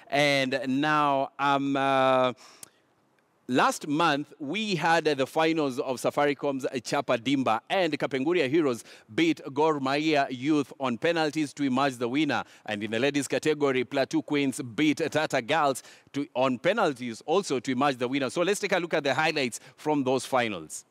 And now, last month, we had the finals of Safaricom's Chapa Dimba, and Kapenguria Heroes beat Gor Mahia Youth on penalties to emerge the winner. And in the ladies category, Plateau Queens beat Tata Girls on penalties also to emerge the winner. So let's take a look at the highlights from those finals.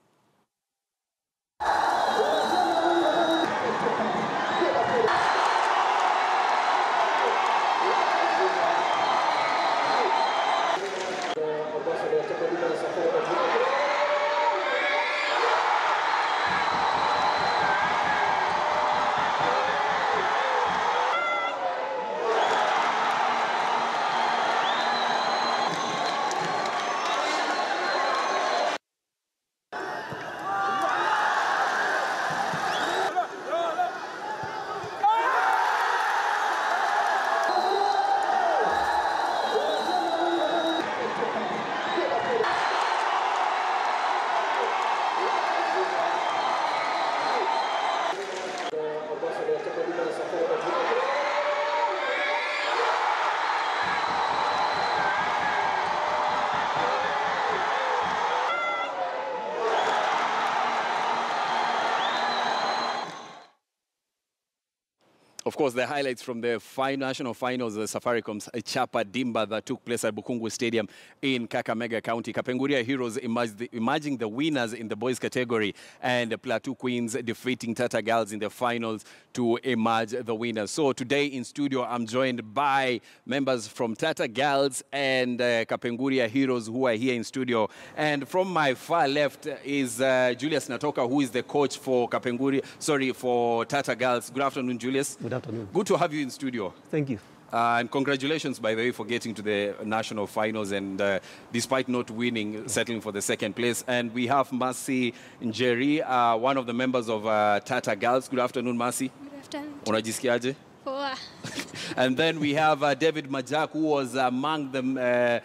Of course, the highlights from the national finals, the Safaricom's Chapa Dimba that took place at Bukungu Stadium in Kakamega County. Kapenguria Heroes emerging the winners in the boys category, and the Plateau Queens defeating Tata Girls in the finals to emerge the winners. So today in studio, I'm joined by members from Tata Girls and Kapenguria Heroes who are here in studio. And from my far left is Julius Natoka, who is the coach for for Tata Girls. Good afternoon, Julius. Good afternoon. Good to have you in studio. Thank you. And congratulations, by the way, for getting to the national finals and despite not winning, settling for the second place. And we have Mercy Njeri, one of the members of Tata Girls. Good afternoon, Mercy. Good afternoon. Unajisikiaje? Poa. And then we have David Majak, who was among the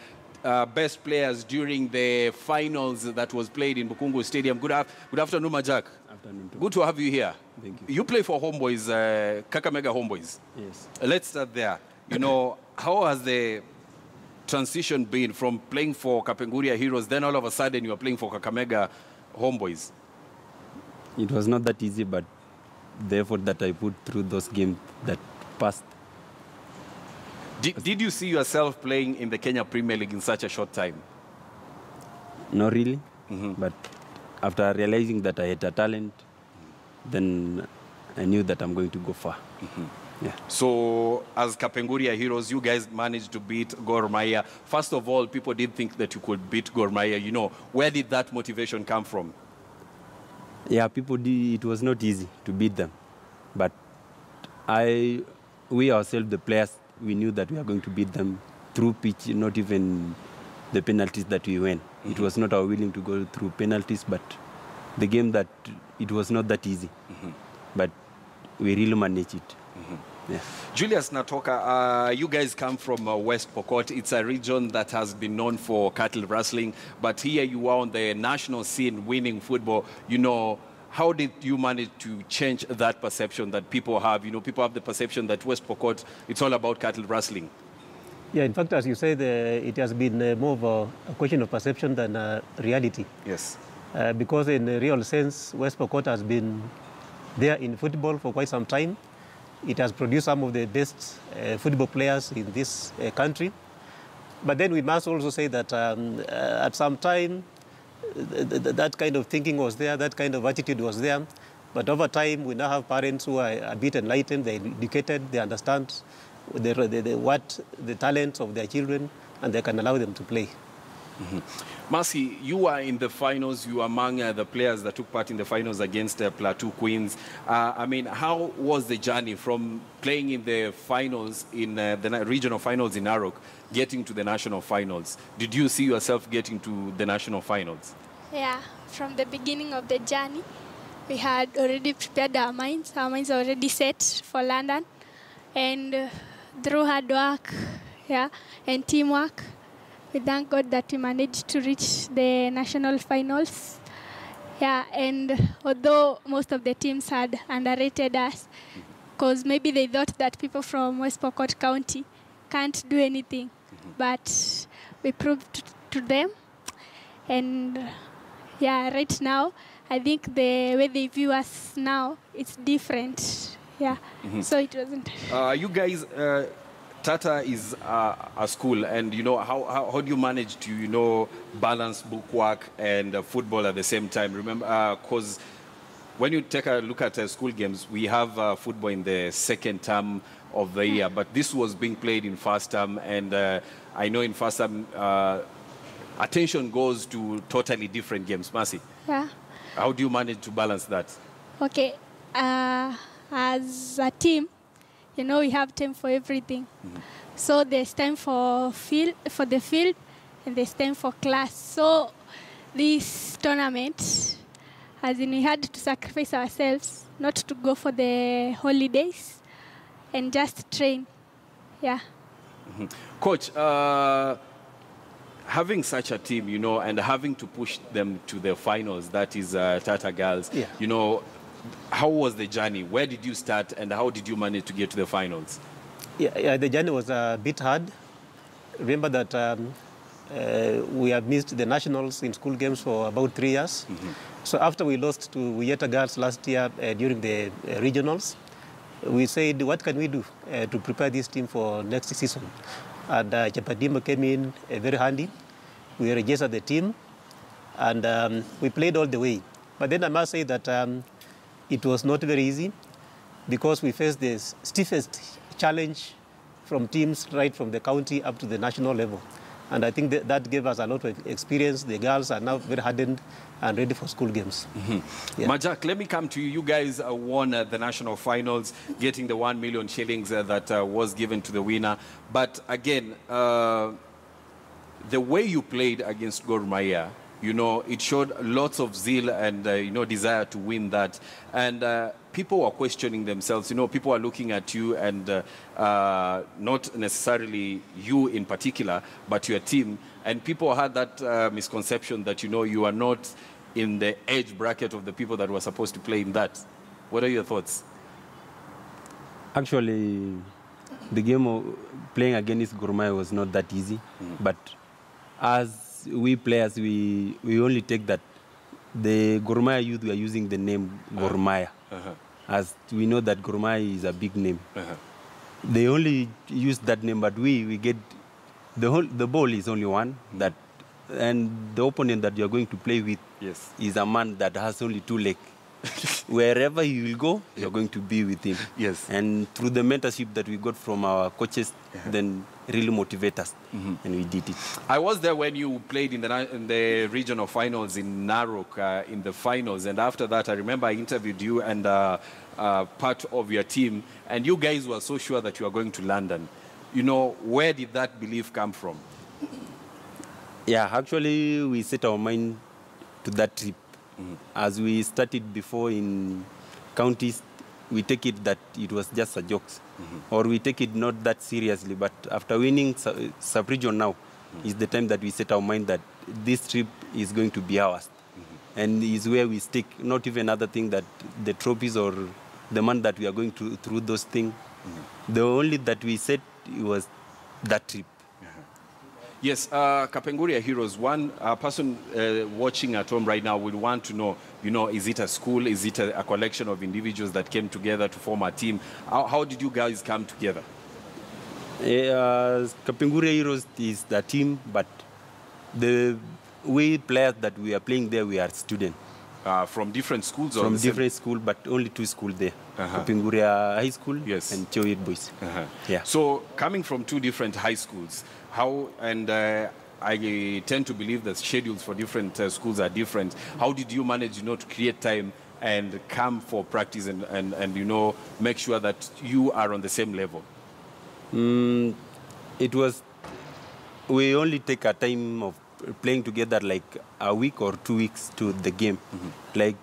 best players during the finals that was played in Bukungu Stadium. Good afternoon, Majak. Afternoon. Good to have you here. Thank you. You play for Homeboys, Kakamega Homeboys. Yes. Let's start there. You know, how has the transition been from playing for Kapenguria Heroes, then all of a sudden you are playing for Kakamega Homeboys? It was not that easy, but the effort that I put through those games that passed. Did you see yourself playing in the Kenya Premier League in such a short time? Not really, but after realizing that I had a talent, then I knew that I'm going to go far. Yeah. So, as Kapenguria Heroes, you guys managed to beat Gor Mahia. First of all, people didn't think that you could beat Gor Mahia. You know, where did that motivation come from? Yeah, people did. It was not easy to beat them, but we ourselves, the players, we knew that we are going to beat them through pitch, not even the penalties that we win. It was not our willing to go through penalties, but the game that it was not that easy. But we really managed it. Yeah. Julius Natoka, you guys come from West Pokot. It's a region that has been known for cattle wrestling, but here you are on the national scene winning football. You know, how did you manage to change that perception that people have? You know, people have the perception that West Pokot, it's all about cattle wrestling. Yeah, in fact, as you said, it has been more of a question of perception than reality. Yes. Because in a real sense, West Pokot has been there in football for quite some time. It has produced some of the best football players in this country. But then we must also say that at some time, that kind of thinking was there, that kind of attitude was there. But over time, we now have parents who are a bit enlightened, they're educated, they understand what the talents of their children, and they can allow them to play. Mercy, you are in the finals. You are among the players that took part in the finals against Plateau Queens. I mean, how was the journey from playing in the finals, in the regional finals in Narok, getting to the national finals? Did you see yourself getting to the national finals? Yeah, from the beginning of the journey, we had already prepared our minds. Our minds are already set for London. And through hard work, and teamwork, we thank God that we managed to reach the national finals. Yeah, and although most of the teams had underrated us, because maybe they thought that people from West Pokot County can't do anything. But we proved to them. And yeah, right now, I think the way they view us now, it's different. Yeah, so it wasn't. You guys, Tata is a school, and how do you manage to balance bookwork and football at the same time? Remember, because when you take a look at school games, we have football in the second term of the year, but this was being played in first term, and I know in first term attention goes to totally different games. Mercy, Yeah. how do you manage to balance that? Okay. As a team, we have time for everything. So there's time for the field, and there's time for class. So this tournament, as in we had to sacrifice ourselves, not to go for the holidays, and just train. Yeah. Coach, having such a team, and having to push them to the finals, that is Tata Girls, how was the journey? Where did you start, and how did you manage to get to the finals? Yeah, the journey was a bit hard. Remember that we have missed the nationals in school games for about 3 years. So after we lost to Yeta Girls last year during the regionals, we said, what can we do to prepare this team for next season? And Chapa Dimba came in very handy. We registered the team, and we played all the way. But then I must say that it was not very easy, because we faced the stiffest challenge from teams right from the county up to the national level. And I think that gave us a lot of experience. The girls are now very hardened and ready for school games. Yeah. Majak, let me come to you. You guys won the national finals, getting the 1 million shillings that was given to the winner. But again, the way you played against Gor Mahia, it showed lots of zeal and, desire to win that. And people were questioning themselves. People are looking at you, and not necessarily you in particular, but your team. And people had that misconception that, you are not in the age bracket of the people that were supposed to play in that. What are your thoughts? Actually, the game of playing against Gor Mahia was not that easy. But as we players, we only take that the Gor Mahia youth were using the name Gor Mahia. As we know that Gor Mahia is a big name. They only use that name, but we get the ball is only one, and the opponent that you're going to play with is a man that has only 2 legs. Wherever he will go, you're going to be with him. Yes. And through the mentorship that we got from our coaches, then really motivate us, and we did it. I was there when you played in the regional finals in Narok, in the finals, and after that, I remember I interviewed you and part of your team, and you guys were so sure that you were going to London. Where did that belief come from? Yeah, actually, we set our mind to that trip. As we started before in counties, we take it that it was just a joke, or we take it not that seriously. But after winning sub-region now, is the time that we set our mind that this trip is going to be ours, and is where we stick. Not even other thing that the trophies or the month that we are going to through those things. The only that we said was that trip. Yes, Kapenguria Heroes, one person watching at home right now would want to know, is it a school? Is it a collection of individuals that came together to form a team? How did you guys come together? Kapenguria Heroes is the team, but we players that we are playing there, we are students. From different schools? From different schools, but only 2 schools there. Kapenguria High School and Chowit Boys. Yeah. So coming from 2 different high schools, I tend to believe that schedules for different schools are different. How did you manage, to create time and come for practice and make sure that you are on the same level? It was, we only take a time of playing together like a week or 2 weeks to the game. Like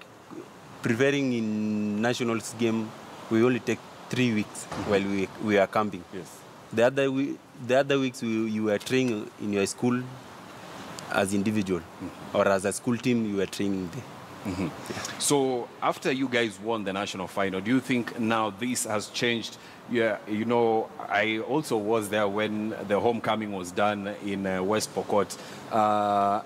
preparing in nationals game, we only take 3 weeks while we are camping. Yes. The other weeks you were training in your school as individual, or as a school team you were training there. So after you guys won the national final, do you think now this has changed? Yeah, you know, I also was there when the homecoming was done in West Pokot,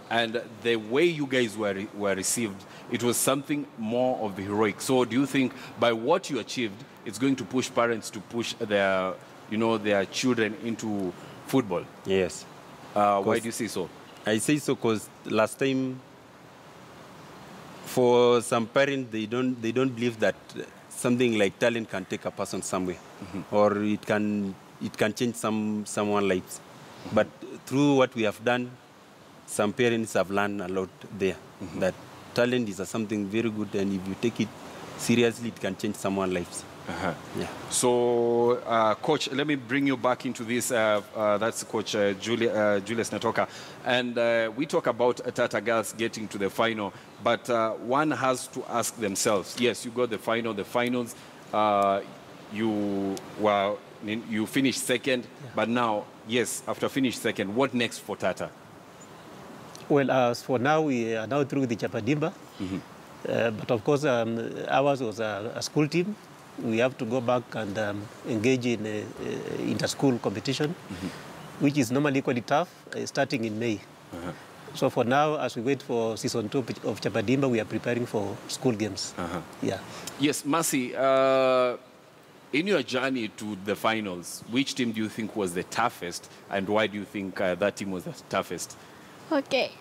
and the way you guys were received, it was something more of the heroic. So do you think by what you achieved, it's going to push parents to push their, you know, their children into football? Yes. Why do you say so? I say so because last time, for some parents, they don't believe that something like talent can take a person somewhere, or it can change someone's lives. But through what we have done, some parents have learned a lot there. That talent is something very good, and if you take it seriously, it can change someone's lives. Yeah. So, Coach, let me bring you back into this. That's Coach Julius Natoka. And we talk about Tata girls getting to the final, but one has to ask themselves, yes, you got the finals, you finished second, but now, yes, after finished second, what next for Tata? Well, as for now, we are now through the Chapa Dimba. But of course, ours was a school team. We have to go back and engage in inter-school competition, which is normally quite tough, starting in May. So for now, as we wait for season 2 of Chapa Dimba, we are preparing for school games. Yeah. Yes, Mercy, in your journey to the finals, which team do you think was the toughest, and why do you think that team was the toughest? Okay.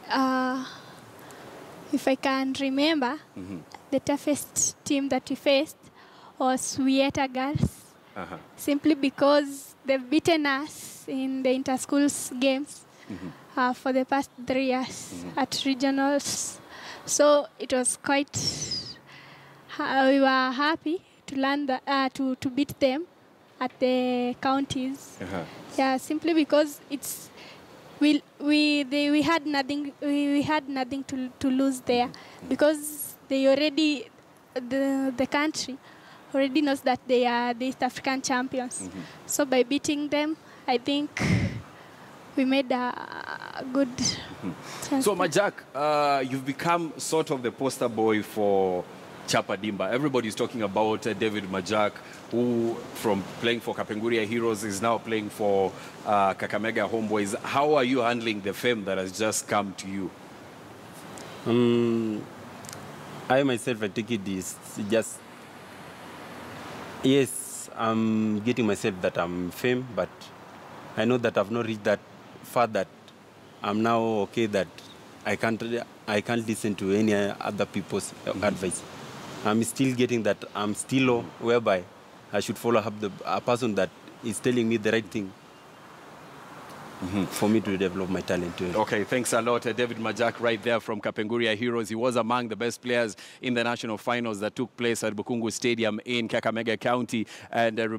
If I can remember, the toughest team that we faced was Wieta Girls, simply because they've beaten us in the inter-schools games for the past 3 years at regionals. So it was quite, we were happy to learn to beat them at the counties. Yeah, simply because it's we had nothing to lose there, because they already the country already knows that they are the East African champions. So by beating them, I think we made a good chance. So Majak, you've become sort of the poster boy for Chapa Dimba. Everybody's talking about David Majak, who from playing for Kapenguria Heroes is now playing for Kakamega Homeboys. How are you handling the fame that has just come to you? I myself, I take it is just, yes, I'm getting myself that I'm fame, but I know that I've not reached that far that I'm now okay that I can't listen to any other people's advice. I'm still getting that I'm still low, whereby I should follow up a person that is telling me the right thing for me to develop my talent. Okay, thanks a lot. David Majak right there from Kapenguria Heroes. He was among the best players in the national finals that took place at Bukungu Stadium in Kakamega County. And remember,